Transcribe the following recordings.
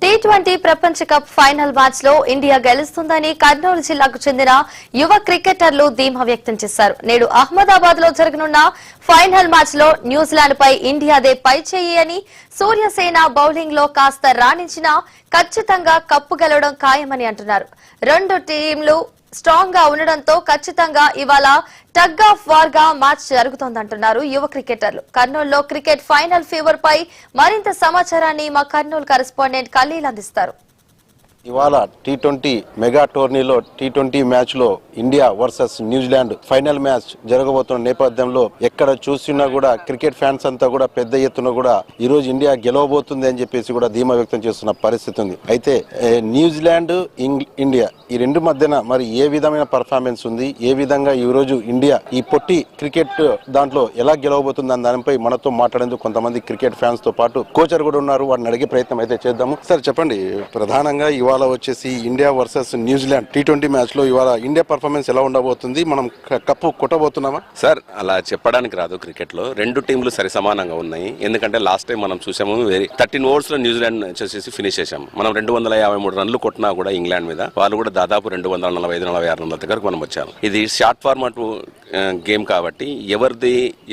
T20 ప్రపంచ cup final match లో India గెలుస్తుందని కర్నూలు జిల్లాకు చెందిన యువ క్రికెటర్లు ధీమా వ్యక్తం చేశారు. నేడు అహ్మదాబాద్ లో జరగనున్న ఫైనల్ మ్యాచ్ లో న్యూజిలాండ్ పై ఇండియాదే పైచేయి అని, సూర్యసేన బౌలింగ్ లో కాస్త రాణించినా ఖచ్చితంగా కప్పు గెలవడం ఖాయమని అంటున్నారు. రెండు టీంలు స్ట్రాంగ్ గా ఉండడంతో ఖచ్చితంగా ఇవాళ టగ్ ఆఫ్ వార్ గా మ్యాచ్ జరుగుతోందంటున్నారు యువ క్రికెటర్లు. కర్నూలులో క్రికెట్ ఫైనల్ ఫీవర్ పై మరింత సమాచారాన్ని మా కర్నూలు కరెస్పాండెంట్ ఖలీల్ అందిస్తారు. ఇవాళ టీ20 మెగా టోర్నీలో టీ20 మ్యాచ్ లో India versus New Zealand final match జరగబోతున్న నేపథ్యంలో ఎక్కడ చూసినా కూడా క్రికెట్ ఫ్యాన్స్ అంతా కూడా పెద్ద ఎత్తున కూడా ఈ రోజు ఇండియా గెలవబోతుంది అని చెప్పేసి కూడా ధీమా వ్యక్తం చేస్తున్న పరిస్థితి ఉంది. అయితే న్యూజిలాండ్ ఇండియా ఈ రెండు మధ్యన మరి ఏ విధమైన పర్ఫార్మెన్స్ ఉంది, ఏ విధంగా ఈ రోజు ఇండియా ఈ పొట్టి క్రికెట్ దాంట్లో ఎలా గెలవబోతుంది అన్న దానిపై మనతో మాట్లాడేందుకు కొంతమంది క్రికెట్ ఫ్యాన్స్ తో పాటు కోచర్ కూడా ఉన్నారు. వారిని అడిగే ప్రయత్నం అయితే చేద్దాము. సార్ చెప్పండి, ప్రధానంగా ఇవాళ వచ్చేసి India versus New Zealand T20 match లో ఇవాళ ఇండియా పర్ఫార్మెన్స్ ఎలా ఉండబోతుంది, మనం కప్పు కొట్టబోతున్నామా? సార్, అలా చెప్పడానికి రాదు. క్రికెట్ లో రెండు టీంలు సరి సమానంగా ఉన్నాయి. ఎందుకంటే లాస్ట్ టైం మనం చూసాము 13 ఓవర్స్ లో న్యూజిలాండ్ వచ్చేసి ఫినిష్ చేశాము. మనం 253 రన్లు కొట్టినా కూడా ఇంగ్లాండ్ మీద, వాళ్ళు కూడా దాదాపు 245-46 రన్ల దగ్గరకు మనం వచ్చాము. ఇది షార్ట్ ఫార్మాట్ గేమ్ కాబట్టి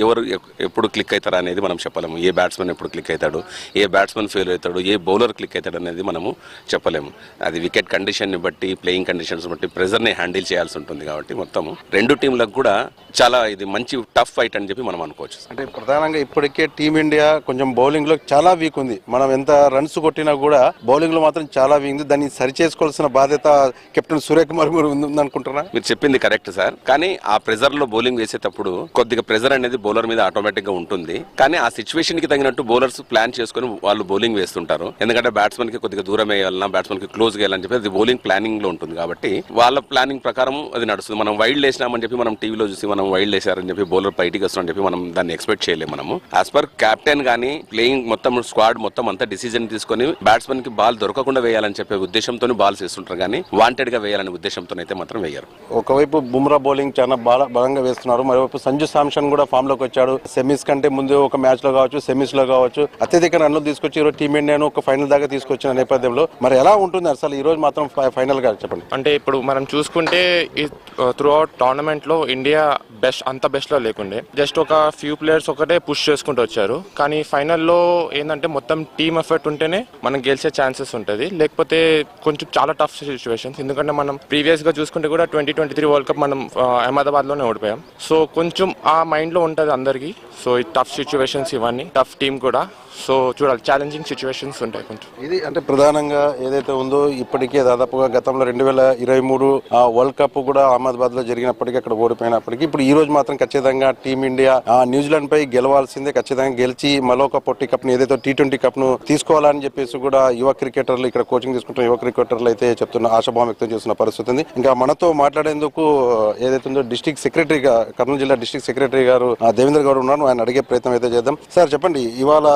ఎవరు ఎప్పుడు క్లిక్ అవుతారు అనేది మనం చెప్పలేము. ఏ బ్యాట్స్మెన్ ఎప్పుడు క్లిక్ అవుతాడు, ఏ బ్యాట్స్మెన్ ఫెయిల్ అవుతాడు, ఏ బౌలర్ క్లిక్ అవుతాడు అనేది మనము చెప్పలేము. అది వికెట్ కండిషన్ ని బట్టి, ప్లేయింగ్ కండిషన్స్ బట్టి ప్రెజర్ ని హ్యాండిల్ చేయాల్సి ఉంటుంది. కాబట్టి మొత్తం రెండు టీంలకు కూడా చాలా ఇది మంచి టఫ్ ఫైట్ అని చెప్పి మనం అనుకోవచ్చు. అంటే ప్రధానంగా ఇప్పటికే టీమిండియా కొంచెం బౌలింగ్ లో చాలా వీక్ ఉంది. మనం ఎంత రన్స్ కొట్టినా కూడా బౌలింగ్ లో మాత్రం చాలా వీక్ ఉంది. దాన్ని సరి చేసుకోవాల్సిన బాధ్యత కెప్టెన్ సూర్యకుమార్ ఉందనుకుంటున్నా. మీరు చెప్పింది కరెక్ట్ సార్, కానీ ఆ ప్రెజర్ లో బౌలింగ్ వేసేటప్పుడు కొద్దిగా ప్రెజర్ అనేది బౌలర్ మీద ఆటోమేటిక్ గా ఉంటుంది. కానీ ఆ సిచ్యువేషన్ కి తగినట్టు బౌలర్స్ ప్లాన్ చేసుకుని వాళ్ళు బౌలింగ్ వేస్తుంటారు. ఎందుకంటే బ్యాట్స్మెన్ కి కొద్దిగా దూరం వేయాలన్నా, బ్యాట్స్మెన్ కి క్లోజ్ వేయాలని చెప్పి అది బౌలింగ్ ప్లానింగ్ లో ఉంటుంది. కాబట్టి వాళ్ళ ప్లానింగ్ ప్రకారం అది నడుస్తుంది. మనం వైల్డ్ వేసినామని చెప్పి మనం టీవీలో చూసి మనం వైల్డ్ వేసారని చెప్పి బౌలర్ బయటికి వస్తామని చెప్పి మనం దాన్ని ఎక్స్పెక్ట్ చేయలేము. మనము యాజ్ పర్ కెప్టెన్ గానీ ప్లేయింగ్ మొత్తం స్క్వాడ్ మొత్తం అంతా డిసిజన్ తీసుకుని బ్యాట్స్మెన్ కి బాల్ దొరకకుండా వేయాలని చెప్పే ఉద్దేశంతో బాల్స్ వేస్తుంటారు. కానీ వాంటెడ్ గా వేయాలనే ఉద్దేశంతో అయితే మాత్రం వేయరు. ఒకవైపు బుమ్రా బౌలింగ్ చాలా బలంగా వేస్తున్నారు, మరోవైపు సంజు శాంసన్ కూడా ఫామ్ లోకి వచ్చాడు. సెమీస్ కంటే ముందు ఒక మ్యాచ్ లో కావచ్చు, సెమీస్ లో కావచ్చు అత్యధిక రన్లు తీసుకొచ్చి ఈరోజు టీమిండియాను ఒక ఫైనల్ దాకా తీసుకొచ్చిన నేపథ్యంలో మరి ఎలా ఉంటుంది అసలు ఈ రోజు మాత్రం ఫైనల్ గా చెప్పండి. అంటే ఇప్పుడు మనం చూసుకుంటే త్రూ అవుట్ టోర్నమెంట్ లో ఇండియా అంత బెస్ట్ లో లేకుండే, జస్ట్ ఒక ఫ్యూ ప్లేయర్స్ ఒకటే పుష్ చేసుకుంటూ వచ్చారు. కానీ ఫైనల్లో ఏంటంటే మొత్తం టీమ్ ఎఫర్ట్ ఉంటేనే మనం గెలిచే ఛాన్సెస్ ఉంటుంది. లేకపోతే కొంచెం చాలా టఫ్ సిచ్యువేషన్స్. ఎందుకంటే మనం ప్రీవియస్ గా చూసుకుంటే కూడా 2023 వరల్డ్ కప్ మనం అహ్మదాబాద్ లోనే ఓడిపోయాం. సో కొంచెం ఆ మైండ్ లో ఉంటుంది అందరికి. సో ఈ టఫ్ సిచ్యువేషన్స్, ఇవన్నీ టఫ్ టీమ్ కూడా. సో చూడాలి, ఛాలెంజింగ్ సిచ్యువేషన్స్ ఉంటాయి కొంచెం. ఇది అంటే ప్రధానంగా ఏదైతే ఉందో ఇప్పటికే దాదాపుగా గతంలో 2023 వరల్డ్ కప్ కూడా అహ్మదాబాద్ లో జరిగినప్పటికీ అక్కడ ఓడిపోయినప్పటికీ ఇప్పుడు ఈ రోజు మాత్రం ఖచ్చితంగా టీమిండియా న్యూజిలాండ్ పై గెలవాల్సిందే. ఖచ్చితంగా గెలిచి మరొక పొట్టి కప్ ను ఏదైతే టీ20 కప్ ను తీసుకోవాలని చెప్పేసి కూడా యువ క్రికెటర్లు ఇక్కడ కోచింగ్ తీసుకుంటున్న యువ క్రికెటర్లు అయితే చెప్తున్న ఆశాభావం వ్యక్తం చేస్తున్న పరిస్థితి ఉంది. ఇంకా మనతో మాట్లాడేందుకు ఏదైతే ఉందో డిస్ట్రిక్ట్ సెక్రటరీగా, కర్నూలు జిల్లా డిస్ట్రిక్ట్ సెక్రటరీ గారు దేవేంద్ర గౌడ్ ఉన్నారు. ఆయన అడిగే ప్రయత్నం అయితే చేద్దాం. సార్ చెప్పండి, ఇవాళ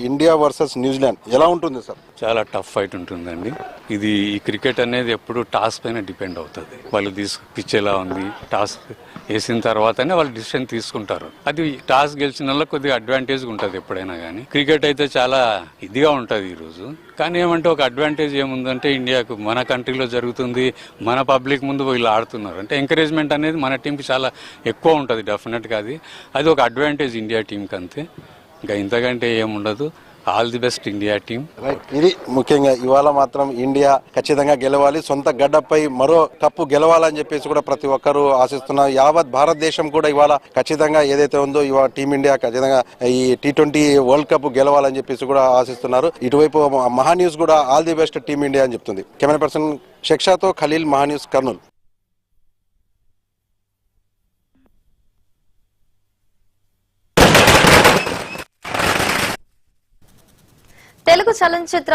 ఇండియా వర్సెస్ న్యూజిలాండ్ ఎలా ఉంటుంది సార్? చాలా టఫ్ ఫైట్ ఉంటుందండి. ఇది ఈ క్రికెట్ అనేది ఎప్పుడు టాస్ పైన డిపెండ్ అవుతుంది. వాళ్ళు పిచ్ ఎలా ఉంది, టాస్ వేసిన తర్వాతనే వాళ్ళు డిసిషన్ తీసుకుంటారు. అది టాస్ గెలిచిన వాళ్ళకి కొద్దిగా అడ్వాంటేజ్ ఉంటుంది ఎప్పుడైనా కానీ. క్రికెట్ అయితే చాలా ఇదిగా ఉంటుంది ఈరోజు. కానీ ఏమంటే ఒక అడ్వాంటేజ్ ఏముందంటే ఇండియాకు మన కంట్రీలో జరుగుతుంది, మన పబ్లిక్ ముందు వీళ్ళు ఆడుతున్నారు అంటే ఎంకరేజ్మెంట్ అనేది మన టీంకి చాలా ఎక్కువ ఉంటుంది. డెఫినెట్గా అది ఒక అడ్వాంటేజ్ ఇండియా టీంకి అంతే. ఇంకా ఇంతకంటే ఏముండదు. All the best India team. ఇది ముఖ్యంగా ఇవాళ మాత్రం ఇండియా ఖచ్చితంగా గెలవాలి, సొంత గడ్డపై మరో కప్పు గెలవాలని చెప్పేసి కూడా ప్రతి ఒక్కరూ ఆశిస్తున్నారు. యావత్ భారతదేశం కూడా ఇవాళ ఖచ్చితంగా ఏదైతే ఉందో ఇవాళ టీమిండియా ఖచ్చితంగా ఈ టీ20 వరల్డ్ కప్ గెలవాలని చెప్పేసి కూడా ఆశిస్తున్నారు. ఇటువైపు మహా న్యూస్ కూడా ఆల్ ది బెస్ట్ టీమిండియా అని చెప్తుంది. కెమెరా పర్సన్ షక్షాతో ఖలీల్, మహా న్యూస్, కర్నూలు. తెలుగు చలనచిత్ర